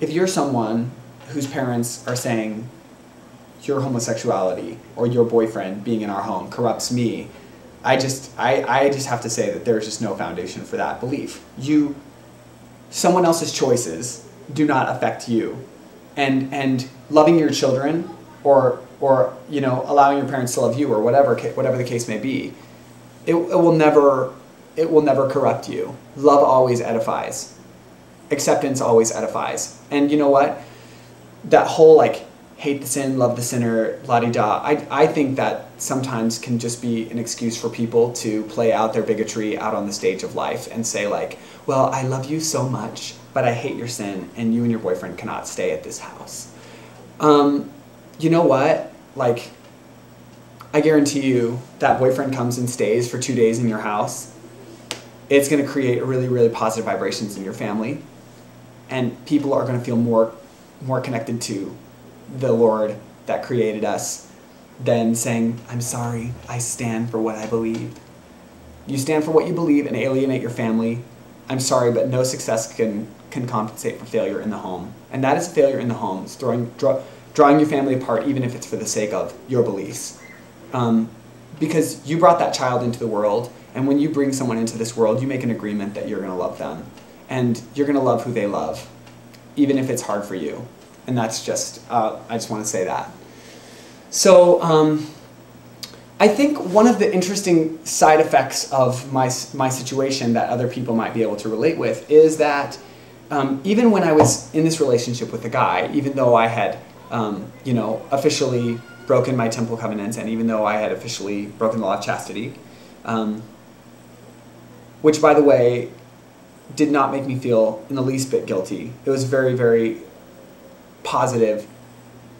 if you're someone whose parents are saying your homosexuality or your boyfriend being in our home corrupts me, I just have to say that there's just no foundation for that belief. Someone else's choices do not affect you, and loving your children or allowing your parents to love you or whatever the case may be, it will never corrupt you. Love always edifies. Acceptance always edifies. And you know what? That whole like hate the sin, love the sinner, la-di-da, I think that sometimes can just be an excuse for people to play out their bigotry out on the stage of life and say like, well, I love you so much, but I hate your sin, and you and your boyfriend cannot stay at this house. You know what? Like, I guarantee you that boyfriend comes and stays for 2 days in your house. It's going to create really, really positive vibrations in your family, and people are going to feel more connected to the Lord that created us than saying, I'm sorry, I stand for what I believe. You stand for what you believe and alienate your family. I'm sorry, but no success can compensate for failure in the home. And that is failure in the home. It's drawing your family apart, even if it's for the sake of your beliefs. Because you brought that child into the world, and when you bring someone into this world, you make an agreement that you're going to love them. And you're going to love who they love, even if it's hard for you. And that's just, I just want to say that. So I think one of the interesting side effects of my situation that other people might be able to relate with is that even when I was in this relationship with a guy, even though I had, officially broken my temple covenants, and even though I had officially broken the law of chastity, which, by the way, did not make me feel in the least bit guilty. It was very, very positive.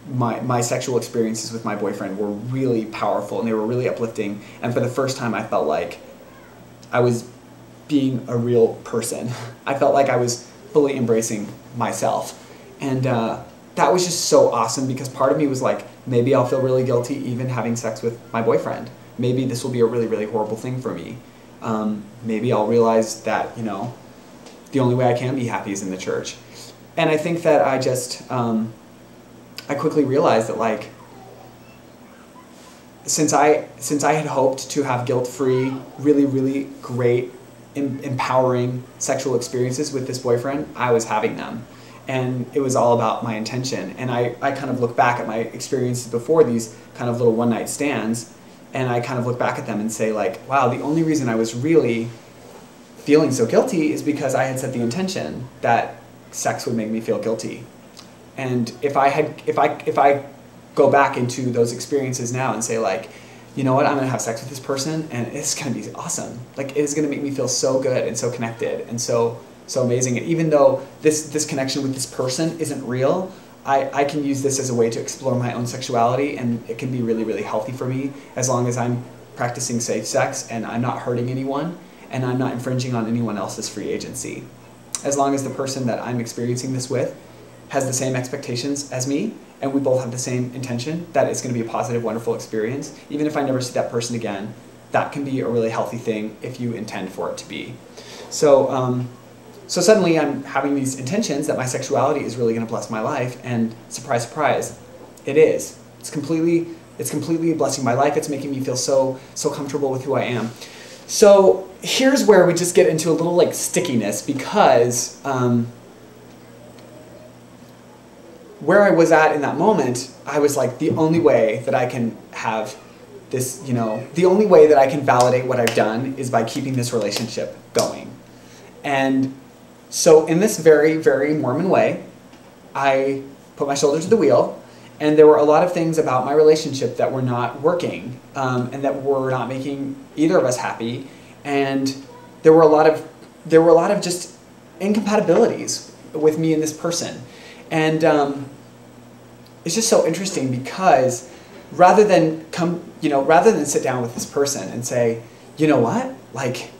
My sexual experiences with my boyfriend were really powerful, and they were really uplifting, and for the first time I felt like I was being a real person. I felt like I was fully embracing myself, and that was just so awesome, because part of me was like, maybe I'll feel really guilty even having sex with my boyfriend. Maybe this will be a really, really horrible thing for me. Maybe I'll realize that, the only way I can be happy is in the church. And I think that I just, I quickly realized that, like, since I had hoped to have guilt-free, really, really great, empowering sexual experiences with this boyfriend, I was having them. And it was all about my intention. And I kind of look back at my experiences before these kind of little one-night stands, and I kind of look back at them and say, like, wow, the only reason I was really feeling so guilty is because I had set the intention that sex would make me feel guilty. And if I go back into those experiences now and say, like, you know what, I'm gonna have sex with this person and it's gonna be awesome. Like, it is gonna make me feel so good and so connected and so amazing. And even though this connection with this person isn't real, I can use this as a way to explore my own sexuality, and it can be really, really healthy for me as long as I'm practicing safe sex and I'm not hurting anyone and I'm not infringing on anyone else's free agency. As long as the person that I'm experiencing this with has the same expectations as me, and we both have the same intention that it's going to be a positive, wonderful experience, even if I never see that person again, that can be a really healthy thing if you intend for it to be. So, so suddenly I'm having these intentions that my sexuality is really going to bless my life, and surprise, surprise, it is. It's completely blessing my life. It's making me feel so comfortable with who I am. So here's where we just get into a little like stickiness, because where I was at in that moment, I was like, the only way that I can have this, the only way that I can validate what I've done is by keeping this relationship going. And so in this very, very Mormon way, I put my shoulder to the wheel, and there were a lot of things about my relationship that were not working, and that were not making either of us happy, and there were a lot of just incompatibilities with me and this person. And it's just so interesting, because rather than sit down with this person and say, you know what, like,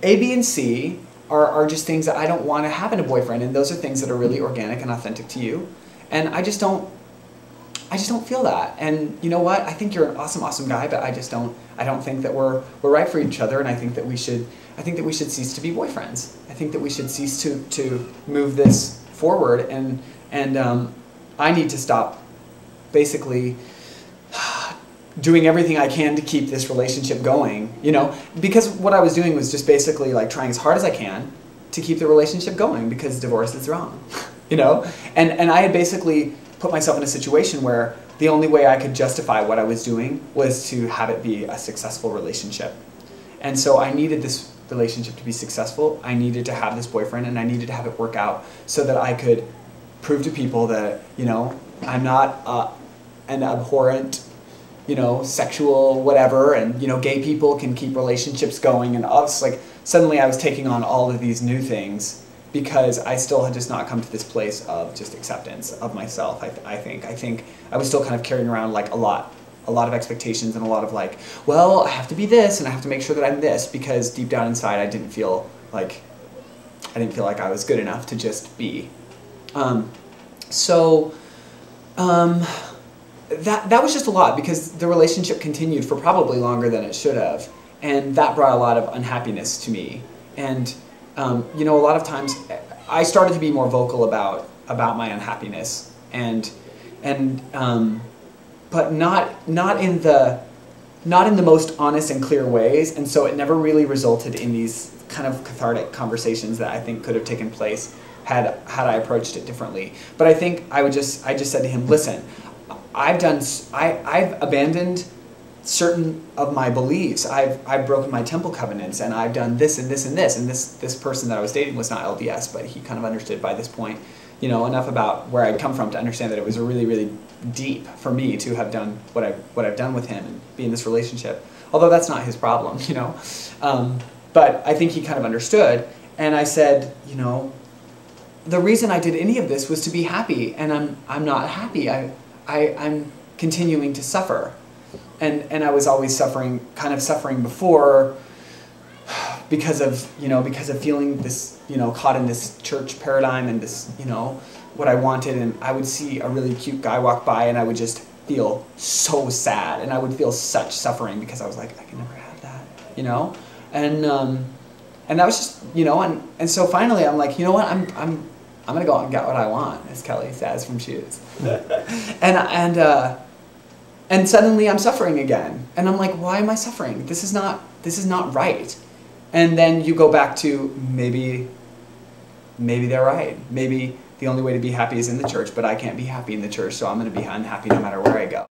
A, B, and C are just things that I don't want to have in a boyfriend, and those are things that are really organic and authentic to you, and I just don't feel that. And you know what, I think you're an awesome, awesome guy, but I don't think that we're right for each other, and I think that we should I think that we should cease to be boyfriends. I think that we should cease to move this forward, and I need to stop basically doing everything I can to keep this relationship going, you know, because what I was doing was just basically like trying as hard as I can to keep the relationship going, because divorce is wrong, you know, and I had basically put myself in a situation where the only way I could justify what I was doing was to have it be a successful relationship. And so I needed this relationship to be successful. I needed to have this boyfriend, and I needed to have it work out so that I could prove to people that, you know, I'm not an abhorrent, you know, sexual whatever, and, you know, gay people can keep relationships going, and all this, like, suddenly I was taking on all of these new things because I still had just not come to this place of just acceptance of myself. I think I was still kind of carrying around like a lot of expectations, and a lot of like, well, I have to be this, and I have to make sure that I'm this, because deep down inside I didn't feel like I was good enough to just be. That was just a lot, because the relationship continued for probably longer than it should have, and that brought a lot of unhappiness to me. And you know, a lot of times I started to be more vocal about my unhappiness, but not in the most honest and clear ways, and so it never really resulted in these kind of cathartic conversations that I think could have taken place had I approached it differently. But I think I just said to him, listen, I've abandoned certain of my beliefs. I've broken my temple covenants, and I've done this and this and this, and this person that I was dating was not LDS, but he kind of understood by this point, you know, enough about where I'd come from to understand that it was really, really deep for me to have done what I've done with him and be in this relationship. Although that's not his problem, you know. But I think he kind of understood, and I said, you know, the reason I did any of this was to be happy, and I'm not happy. I'm continuing to suffer. And I was always suffering before, because of feeling this, you know, caught in this church paradigm and this, you know, what I wanted. And I would see a really cute guy walk by, and I would just feel so sad, and I would feel such suffering, because I was like, I can never have that, you know. And that was just, you know, and so finally I'm like, you know what, I'm gonna go out and get what I want, as Kelly says from Shoes. And suddenly I'm suffering again, and I'm like, why am I suffering? This is not right. And then you go back to maybe they're right. Maybe the only way to be happy is in the church, but I can't be happy in the church, so I'm going to be unhappy no matter where I go.